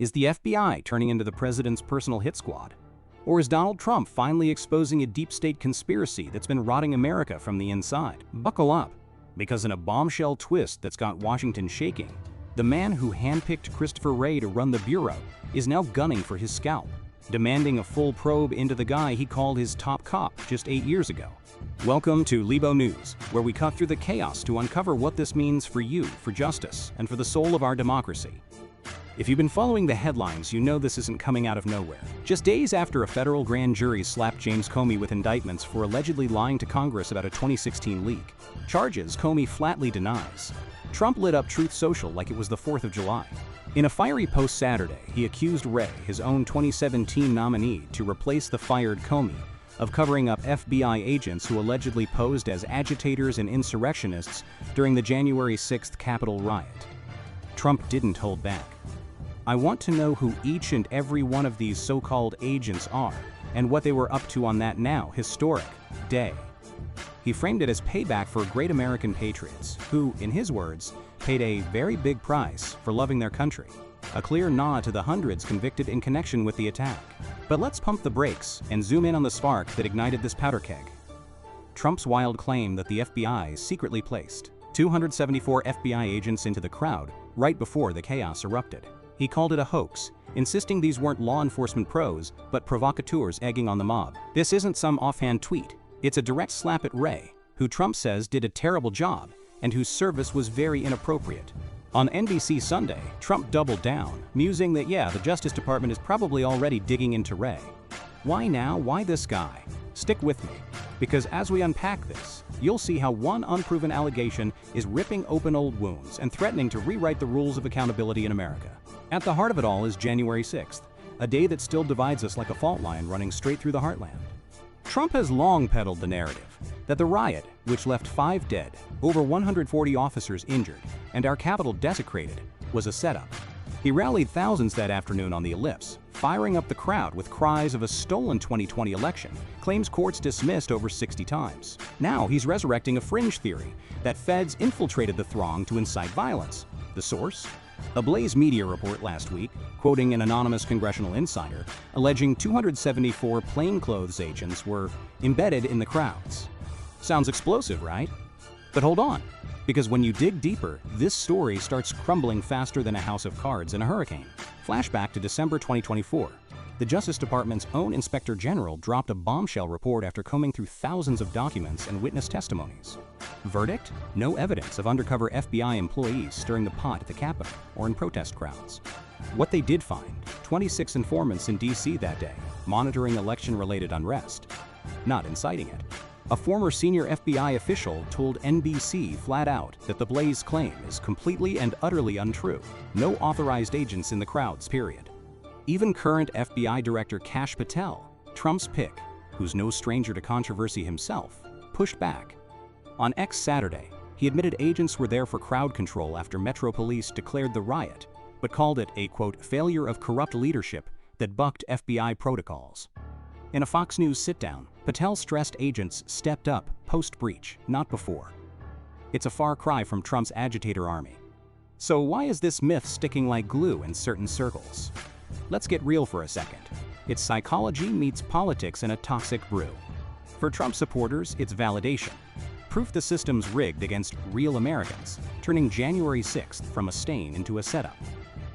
Is the FBI turning into the president's personal hit squad? Or is Donald Trump finally exposing a deep state conspiracy that's been rotting America from the inside? Buckle up, because in a bombshell twist that's got Washington shaking, the man who handpicked Christopher Wray to run the Bureau is now gunning for his scalp, demanding a full probe into the guy he called his top cop just 8 years ago. Welcome to Libo News, where we cut through the chaos to uncover what this means for you, for justice, and for the soul of our democracy. If you've been following the headlines, you know this isn't coming out of nowhere. Just days after a federal grand jury slapped James Comey with indictments for allegedly lying to Congress about a 2016 leak, charges Comey flatly denies, Trump lit up Truth Social like it was the 4th of July. In a fiery post Saturday, he accused Wray, his own 2017 nominee, to replace the fired Comey, of covering up FBI agents who allegedly posed as agitators and insurrectionists during the January 6th Capitol riot. Trump didn't hold back. I want to know who each and every one of these so-called agents are and what they were up to on that now historic day. He framed it as payback for great American patriots who, in his words, paid a very big price for loving their country, a clear nod to the hundreds convicted in connection with the attack. But let's pump the brakes and zoom in on the spark that ignited this powder keg. Trump's wild claim that the FBI secretly placed 274 FBI agents into the crowd right before the chaos erupted. He called it a hoax, insisting these weren't law enforcement pros, but provocateurs egging on the mob. This isn't some offhand tweet. It's a direct slap at Wray, who Trump says did a terrible job and whose service was very inappropriate. On NBC Sunday, Trump doubled down, musing that the Justice Department is probably already digging into Wray. Why now? Why this guy? Stick with me, because as we unpack this, you'll see how one unproven allegation is ripping open old wounds and threatening to rewrite the rules of accountability in America. At the heart of it all is January 6th, a day that still divides us like a fault line running straight through the heartland. Trump has long peddled the narrative that the riot, which left 5 dead, over 140 officers injured, and our Capitol desecrated, was a setup. He rallied thousands that afternoon on the Ellipse, firing up the crowd with cries of a stolen 2020 election, claims courts dismissed over 60 times. Now he's resurrecting a fringe theory that feds infiltrated the throng to incite violence. The source? A Blaze Media report last week, quoting an anonymous congressional insider, alleging 274 plainclothes agents were embedded in the crowds. Sounds explosive, right? But hold on, because when you dig deeper, this story starts crumbling faster than a house of cards in a hurricane. Flashback to December 2024. The Justice Department's own Inspector General dropped a bombshell report after combing through thousands of documents and witness testimonies. Verdict? No evidence of undercover FBI employees stirring the pot at the Capitol or in protest crowds. What they did find: 26 informants in D.C. that day, monitoring election-related unrest, not inciting it. A former senior FBI official told NBC flat out that the Blaze claim is completely and utterly untrue. No authorized agents in the crowds, period. Even current FBI Director Kash Patel, Trump's pick, who's no stranger to controversy himself, pushed back. On X Saturday, he admitted agents were there for crowd control after Metro Police declared the riot, but called it a, quote, failure of corrupt leadership that bucked FBI protocols. In a Fox News sit-down, Patel stressed agents stepped up post-breach, not before. It's a far cry from Trump's agitator army. So why is this myth sticking like glue in certain circles? Let's get real for a second. It's psychology meets politics in a toxic brew. For Trump supporters, it's validation. Proof the system's rigged against real Americans, turning January 6th from a stain into a setup.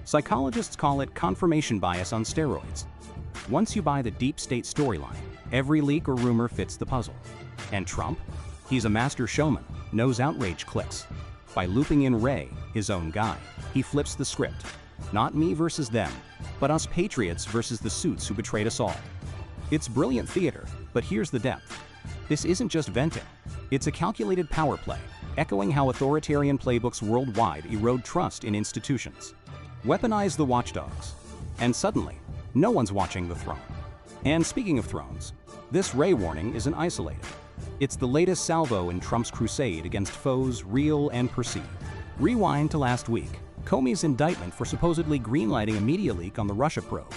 Psychologists call it confirmation bias on steroids. Once you buy the deep state storyline, every leak or rumor fits the puzzle. And Trump? He's a master showman, knows outrage clicks. By looping in Wray, his own guy, he flips the script. Not me versus them, but us patriots versus the suits who betrayed us all. It's brilliant theater, but here's the depth. This isn't just venting. It's a calculated power play, echoing how authoritarian playbooks worldwide erode trust in institutions. Weaponize the watchdogs. And suddenly, no one's watching the throne. And speaking of thrones, this Wray warning isn't isolated. It's the latest salvo in Trump's crusade against foes real and perceived. Rewind to last week. Comey's indictment for supposedly greenlighting a media leak on the Russia probe,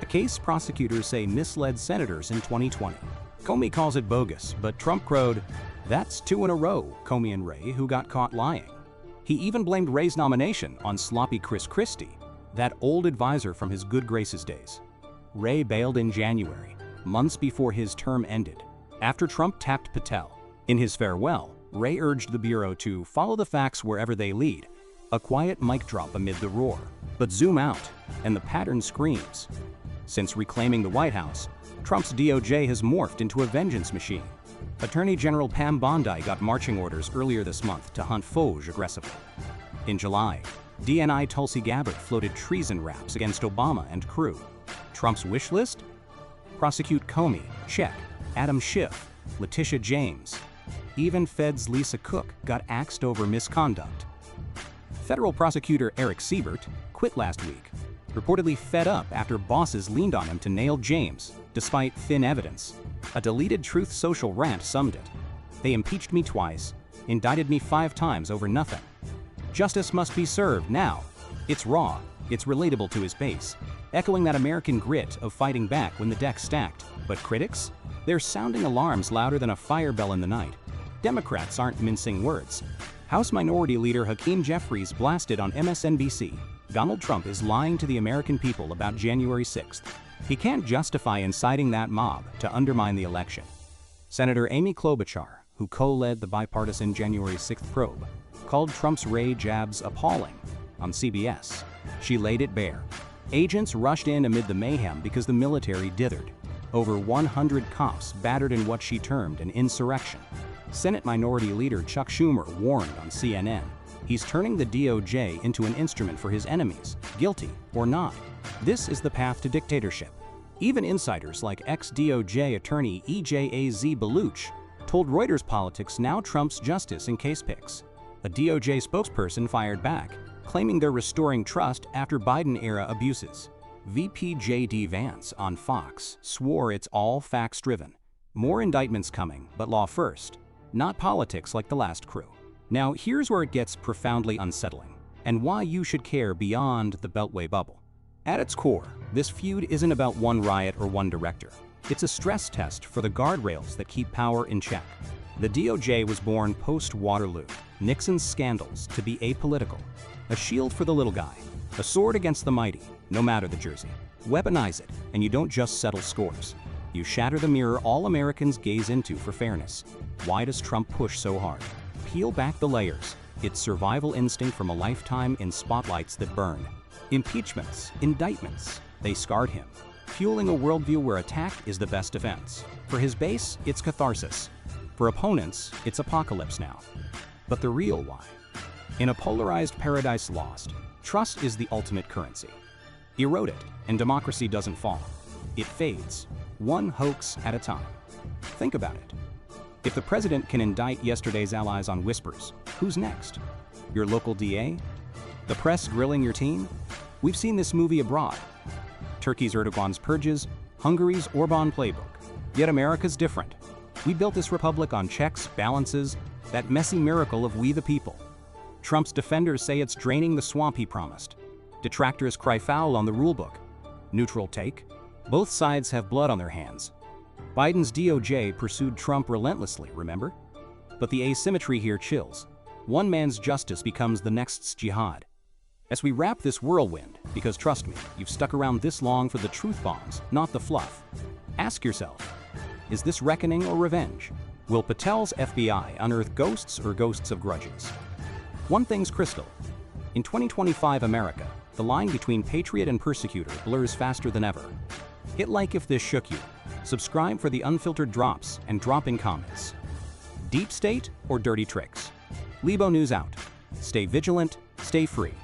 a case prosecutors say misled senators in 2020. Comey calls it bogus, but Trump crowed, "That's 2 in a row, Comey and Wray, who got caught lying." He even blamed Wray's nomination on sloppy Chris Christie, that old advisor from his good graces days. Wray bailed in January, months before his term ended, after Trump tapped Patel. In his farewell, Wray urged the Bureau to follow the facts wherever they lead, a quiet mic drop amid the roar. But zoom out, and the pattern screams. Since reclaiming the White House, Trump's DOJ has morphed into a vengeance machine. Attorney General Pam Bondi got marching orders earlier this month to hunt foes aggressively. In July, DNI Tulsi Gabbard floated treason raps against Obama and crew. Trump's wish list? Prosecute Comey, check. Adam Schiff, Letitia James. Even Fed's Lisa Cook got axed over misconduct. Federal prosecutor Eric Siebert quit last week, reportedly fed up after bosses leaned on him to nail James, despite thin evidence. A deleted Truth Social rant summed it. They impeached me twice, indicted me 5 times over nothing. Justice must be served now. It's raw, it's relatable to his base, echoing that American grit of fighting back when the deck's stacked. But critics? They're sounding alarms louder than a fire bell in the night. Democrats aren't mincing words. House Minority Leader Hakeem Jeffries blasted on MSNBC, Donald Trump is lying to the American people about January 6th. He can't justify inciting that mob to undermine the election. Senator Amy Klobuchar, who co-led the bipartisan January 6th probe, called Trump's Wray jabs appalling on CBS. She laid it bare. Agents rushed in amid the mayhem because the military dithered. Over 100 cops battered in what she termed an insurrection. Senate Minority Leader Chuck Schumer warned on CNN, he's turning the DOJ into an instrument for his enemies, guilty or not. This is the path to dictatorship. Even insiders like ex-DOJ attorney EJAZ Baluch told Reuters Politics now Trump's justice in case picks. A DOJ spokesperson fired back, claiming they're restoring trust after Biden-era abuses. VP J.D. Vance on Fox swore it's all facts-driven. More indictments coming, but law first, not politics like the last crew. Now here's where it gets profoundly unsettling, and why you should care beyond the Beltway bubble. At its core, this feud isn't about one riot or one director. It's a stress test for the guardrails that keep power in check. The DOJ was born post-Waterloo, Nixon's scandals, to be apolitical. A shield for the little guy, a sword against the mighty, no matter the jersey. Weaponize it, and you don't just settle scores. You shatter the mirror all Americans gaze into for fairness. Why does Trump push so hard? Peel back the layers. It's survival instinct from a lifetime in spotlights that burn. Impeachments, indictments, they scarred him, fueling a worldview where attack is the best defense. For his base, it's catharsis. For opponents, it's apocalypse now. But the real why? In a polarized paradise lost, trust is the ultimate currency. Erode it, and democracy doesn't fall. It fades, one hoax at a time. Think about it. If the president can indict yesterday's allies on whispers, who's next? Your local DA? The press grilling your team? We've seen this movie abroad. Turkey's Erdogan's purges, Hungary's Orban playbook. Yet America's different. We built this republic on checks, balances, that messy miracle of we the people. Trump's defenders say it's draining the swamp he promised. Detractors cry foul on the rulebook. Neutral take? Both sides have blood on their hands. Biden's DOJ pursued Trump relentlessly, remember? But the asymmetry here chills. One man's justice becomes the next's jihad. As we wrap this whirlwind, because trust me, you've stuck around this long for the truth bombs, not the fluff. Ask yourself, is this reckoning or revenge? Will Patel's FBI unearth ghosts or ghosts of grudges? One thing's crystal. In 2025 America, the line between patriot and persecutor blurs faster than ever. Hit like if this shook you. Subscribe for the unfiltered drops and drop in comments. Deep state or dirty tricks? Libo News out. Stay vigilant, stay free.